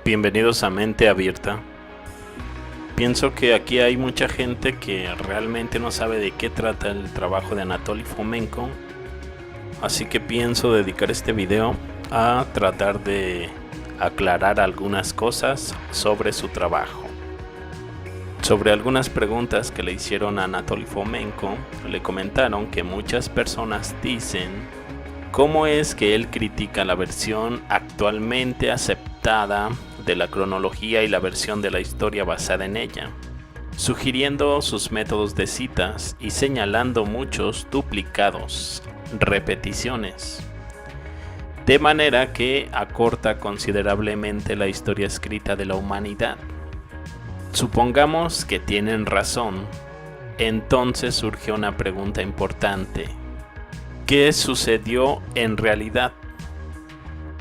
Bienvenidos a Mente Abierta. Pienso que aquí hay mucha gente que realmente no sabe de qué trata el trabajo de Anatoly Fomenko, así que pienso dedicar este video a tratar de aclarar algunas cosas sobre su trabajo. Sobre algunas preguntas que le hicieron a Anatoly Fomenko, le comentaron que muchas personas dicen cómo es que él critica la versión actualmente aceptada de la cronología y la versión de la historia basada en ella, sugiriendo sus métodos de citas y señalando muchos duplicados, repeticiones, de manera que acorta considerablemente la historia escrita de la humanidad. Supongamos que tienen razón, entonces surge una pregunta importante. ¿Qué sucedió en realidad?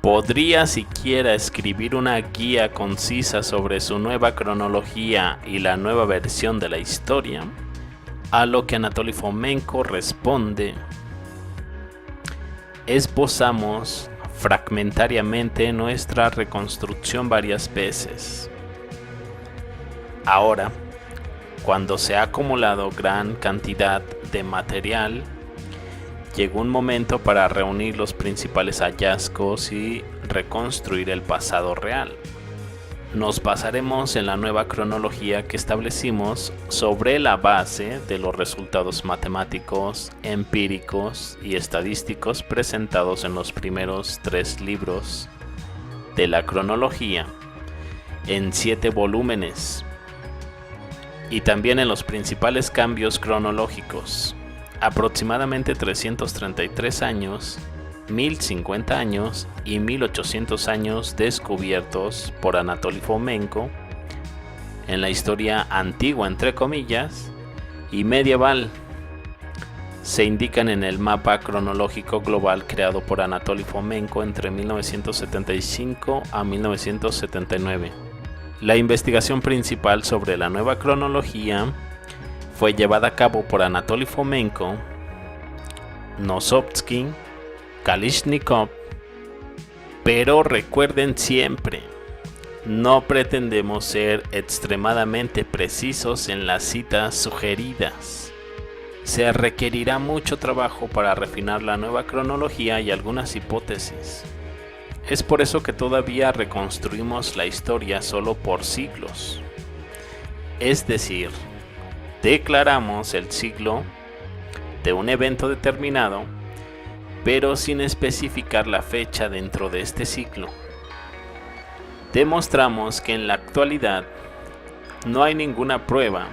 ¿Podría siquiera escribir una guía concisa sobre su nueva cronología y la nueva versión de la historia? A lo que Anatoly Fomenko responde: esbozamos fragmentariamente nuestra reconstrucción varias veces. Ahora, cuando se ha acumulado gran cantidad de material, llegó un momento para reunir los principales hallazgos y reconstruir el pasado real. Nos basaremos en la nueva cronología que establecimos sobre la base de los resultados matemáticos, empíricos y estadísticos presentados en los primeros 3 libros de la cronología, en 7 volúmenes, y también en los principales cambios cronológicos. Aproximadamente 333 años, 1050 años y 1800 años descubiertos por Anatoly Fomenko en la historia antigua, entre comillas, y medieval, se indican en el mapa cronológico global creado por Anatoly Fomenko entre 1975 a 1979. La investigación principal sobre la nueva cronología fue llevada a cabo por Anatoly Fomenko, Nosovsky, Kalishnikov, pero recuerden siempre, no pretendemos ser extremadamente precisos en las citas sugeridas. Se requerirá mucho trabajo para refinar la nueva cronología y algunas hipótesis. Es por eso que todavía reconstruimos la historia solo por siglos. Es decir, declaramos el siglo de un evento determinado, pero sin especificar la fecha dentro de este siglo. Demostramos que en la actualidad no hay ninguna prueba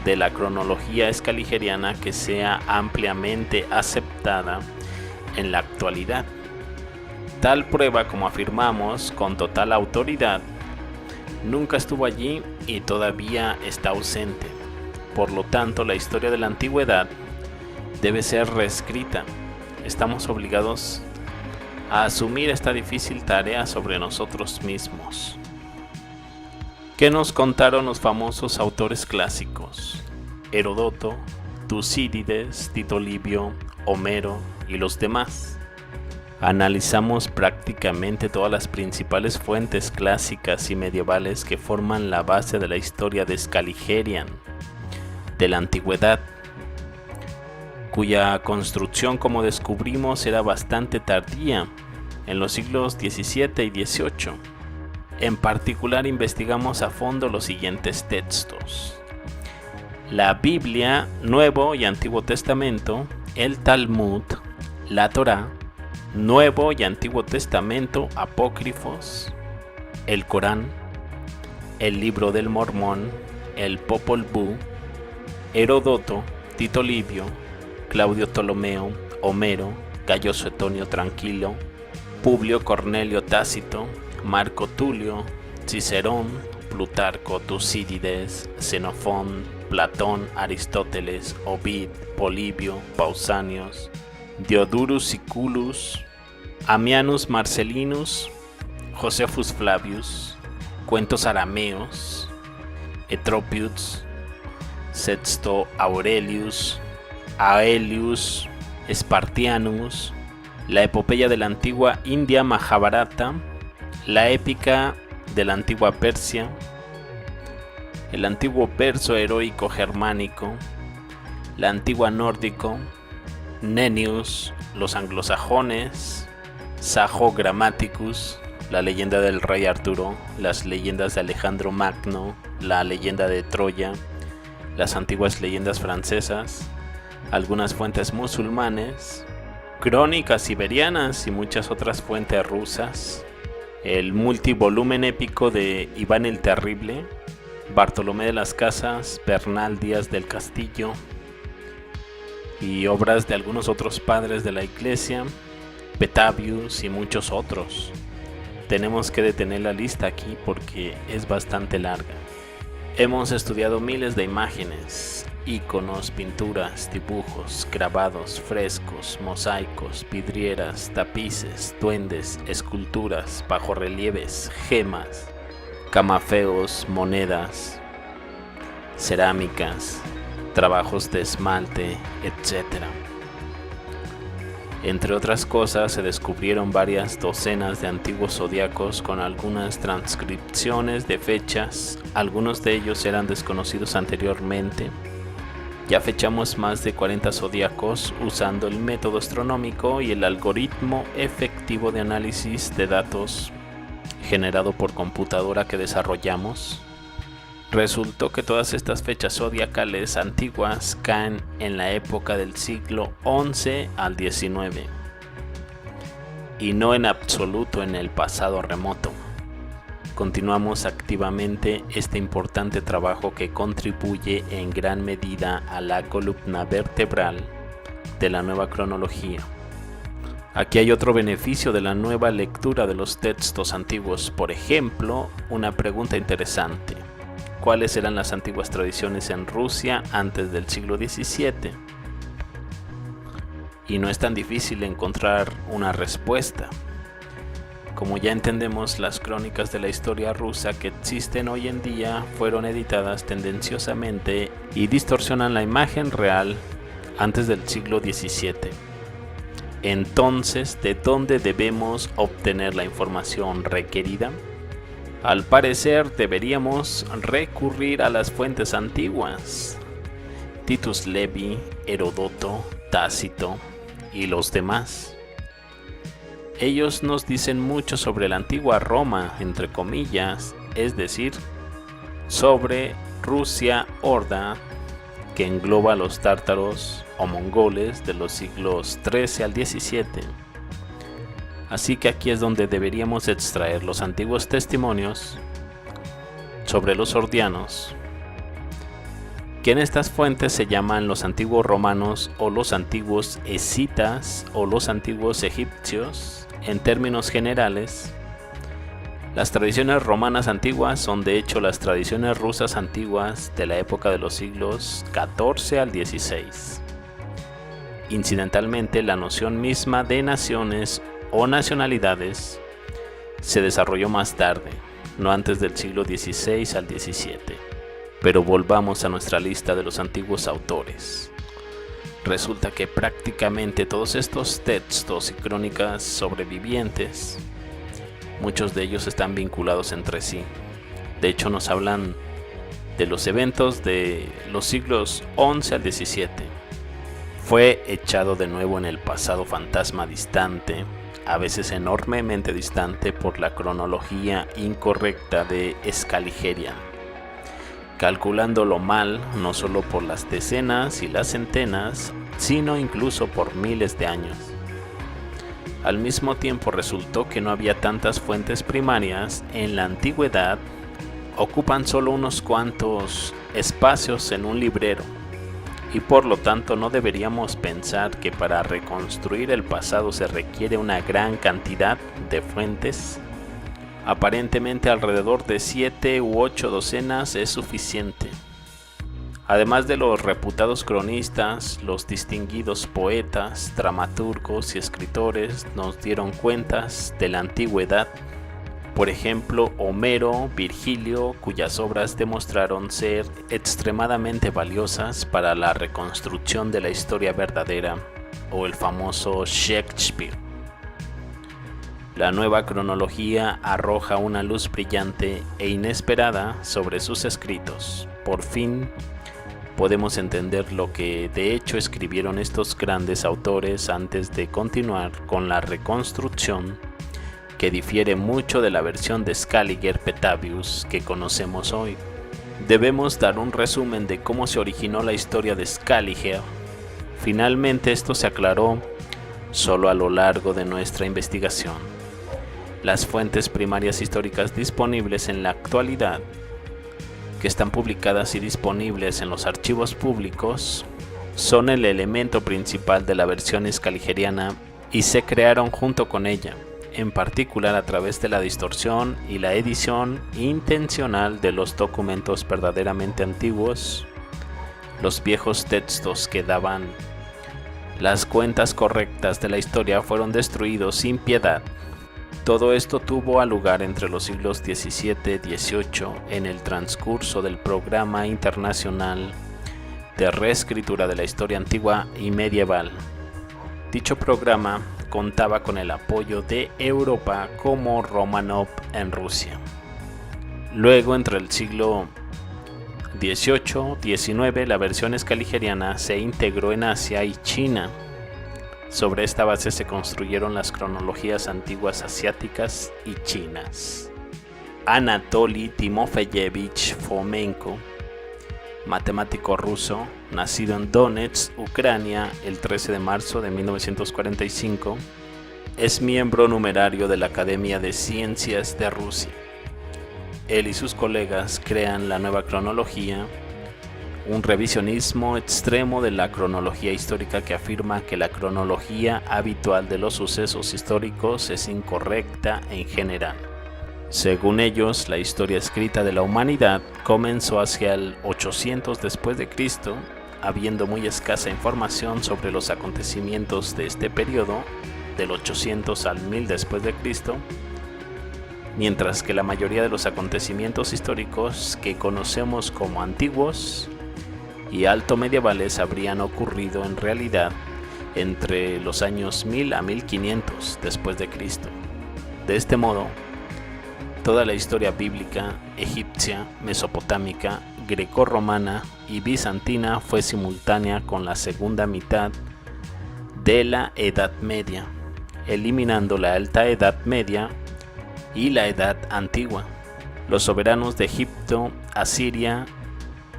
de la cronología escaligeriana que sea ampliamente aceptada en la actualidad. Tal prueba, como afirmamos con total autoridad, nunca estuvo allí y todavía está ausente. Por lo tanto, la historia de la antigüedad debe ser reescrita. Estamos obligados a asumir esta difícil tarea sobre nosotros mismos. ¿Qué nos contaron los famosos autores clásicos? Heródoto, Tucídides, Tito Livio, Homero y los demás. Analizamos prácticamente todas las principales fuentes clásicas y medievales que forman la base de la historia de Scaligerian, de la antigüedad, cuya construcción, como descubrimos, era bastante tardía, en los siglos XVII y XVIII. En particular, investigamos a fondo los siguientes textos: la Biblia, Nuevo y Antiguo Testamento, el Talmud, la Torá, Nuevo y Antiguo Testamento apócrifos, el Corán, el Libro del Mormón, el Popol Vuh, Heródoto, Tito Livio, Claudio Ptolomeo, Homero, Gayo Suetonio Tranquilo, Publio Cornelio Tácito, Marco Tulio, Cicerón, Plutarco, Tucídides, Xenofón, Platón, Aristóteles, Ovid, Polibio, Pausanias, Diodorus Siculus, Ammianus Marcellinus, Josephus Flavius, Cuentos Arameos, Etropius, Sexto Aurelius, Aelius, Spartianus, la epopeya de la antigua India Mahabharata, la épica de la antigua Persia, el antiguo perso heroico germánico, la antigua nórdico, Nennius, los anglosajones, Sajo Grammaticus, la leyenda del rey Arturo, las leyendas de Alejandro Magno, la leyenda de Troya, las antiguas leyendas francesas, algunas fuentes musulmanes, crónicas siberianas y muchas otras fuentes rusas, el multivolumen épico de Iván el Terrible, Bartolomé de las Casas, Bernal Díaz del Castillo y obras de algunos otros padres de la iglesia, Petavius y muchos otros. Tenemos que detener la lista aquí porque es bastante larga. Hemos estudiado miles de imágenes, íconos, pinturas, dibujos, grabados, frescos, mosaicos, vidrieras, tapices, duendes, esculturas, bajorrelieves, gemas, camafeos, monedas, cerámicas, trabajos de esmalte, etc. Entre otras cosas, se descubrieron varias docenas de antiguos zodiacos con algunas transcripciones de fechas. Algunos de ellos eran desconocidos anteriormente. Ya fechamos más de 40 zodiacos usando el método astronómico y el algoritmo efectivo de análisis de datos generado por computadora que desarrollamos. Resultó que todas estas fechas zodiacales antiguas caen en la época del siglo XI al XIX y no en absoluto en el pasado remoto. Continuamos activamente este importante trabajo que contribuye en gran medida a la columna vertebral de la nueva cronología. Aquí hay otro beneficio de la nueva lectura de los textos antiguos. Por ejemplo, una pregunta interesante: ¿cuáles eran las antiguas tradiciones en Rusia antes del siglo XVII? Y no es tan difícil encontrar una respuesta. Como ya entendemos, las crónicas de la historia rusa que existen hoy en día fueron editadas tendenciosamente y distorsionan la imagen real antes del siglo XVII. Entonces, ¿de dónde debemos obtener la información requerida? Al parecer, deberíamos recurrir a las fuentes antiguas: Titus Livy, Heródoto, Tácito y los demás. Ellos nos dicen mucho sobre la antigua Roma, entre comillas, es decir, sobre Rusia Horda, que engloba a los tártaros o mongoles de los siglos XIII al XVII. Así que aquí es donde deberíamos extraer los antiguos testimonios sobre los hordianos, que en estas fuentes se llaman los antiguos romanos o los antiguos escitas o los antiguos egipcios. En términos generales, las tradiciones romanas antiguas son de hecho las tradiciones rusas antiguas de la época de los siglos XIV al XVI. Incidentalmente, la noción misma de naciones o nacionalidades se desarrolló más tarde, no antes del siglo XVI al XVII. Pero volvamos a nuestra lista de los antiguos autores. Resulta que prácticamente todos estos textos y crónicas sobrevivientes, muchos de ellos están vinculados entre sí. De hecho, nos hablan de los eventos de los siglos XI al XVII. Fue echado de nuevo en el pasado fantasma distante, a veces enormemente distante por la cronología incorrecta de Scaligerian, calculándolo mal no solo por las decenas y las centenas, sino incluso por miles de años. Al mismo tiempo resultó que no había tantas fuentes primarias en la antigüedad, ocupan solo unos cuantos espacios en un librero, y por lo tanto no deberíamos pensar que para reconstruir el pasado se requiere una gran cantidad de fuentes. Aparentemente alrededor de 7 u 8 docenas es suficiente. Además de los reputados cronistas, los distinguidos poetas, dramaturgos y escritores nos dieron cuentas de la antigüedad. Por ejemplo, Homero, Virgilio, cuyas obras demostraron ser extremadamente valiosas para la reconstrucción de la historia verdadera, o el famoso Shakespeare. La nueva cronología arroja una luz brillante e inesperada sobre sus escritos. Por fin podemos entender lo que de hecho escribieron estos grandes autores antes de continuar con la reconstrucción, que difiere mucho de la versión de Scaliger Petavius que conocemos hoy. Debemos dar un resumen de cómo se originó la historia de Scaliger. Finalmente esto se aclaró solo a lo largo de nuestra investigación. Las fuentes primarias históricas disponibles en la actualidad, que están publicadas y disponibles en los archivos públicos, son el elemento principal de la versión scaligeriana y se crearon junto con ella, en particular a través de la distorsión y la edición intencional de los documentos verdaderamente antiguos. Los viejos textos que daban las cuentas correctas de la historia fueron destruidos sin piedad. Todo esto tuvo lugar entre los siglos XVII y XVIII en el transcurso del Programa Internacional de Reescritura de la Historia Antigua y Medieval. Dicho programa contaba con el apoyo de Europa como Romanov en Rusia. Luego, entre el siglo XVIII y XIX, la versión scaligeriana se integró en Asia y China. Sobre esta base se construyeron las cronologías antiguas asiáticas y chinas. Anatoly Timofeyevich Fomenko, matemático ruso, nacido en Donetsk, Ucrania, el 13 de marzo de 1945, es miembro numerario de la Academia de Ciencias de Rusia. Él y sus colegas crean la nueva cronología, un revisionismo extremo de la cronología histórica que afirma que la cronología habitual de los sucesos históricos es incorrecta en general. Según ellos, la historia escrita de la humanidad comenzó hacia el 800 después de Cristo, habiendo muy escasa información sobre los acontecimientos de este periodo, del 800 al 1000 después de Cristo, mientras que la mayoría de los acontecimientos históricos que conocemos como antiguos y alto medievales habrían ocurrido en realidad entre los años 1000 a 1500 después de Cristo. De este modo, toda la historia bíblica, egipcia, mesopotámica, grecorromana y bizantina fue simultánea con la segunda mitad de la Edad Media, eliminando la Alta Edad Media y la Edad Antigua. Los soberanos de Egipto, Asiria,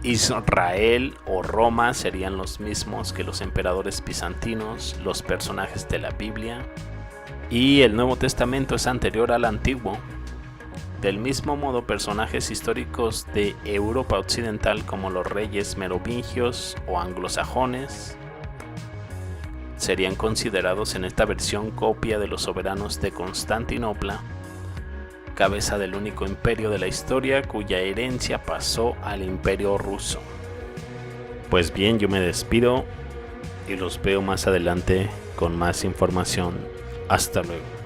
Israel o Roma serían los mismos que los emperadores bizantinos, los personajes de la Biblia, y el Nuevo Testamento es anterior al Antiguo. Del mismo modo, personajes históricos de Europa occidental como los reyes merovingios o anglosajones serían considerados en esta versión copia de los soberanos de Constantinopla, cabeza del único imperio de la historia cuya herencia pasó al imperio ruso. Pues bien, yo me despido y los veo más adelante con más información. Hasta luego.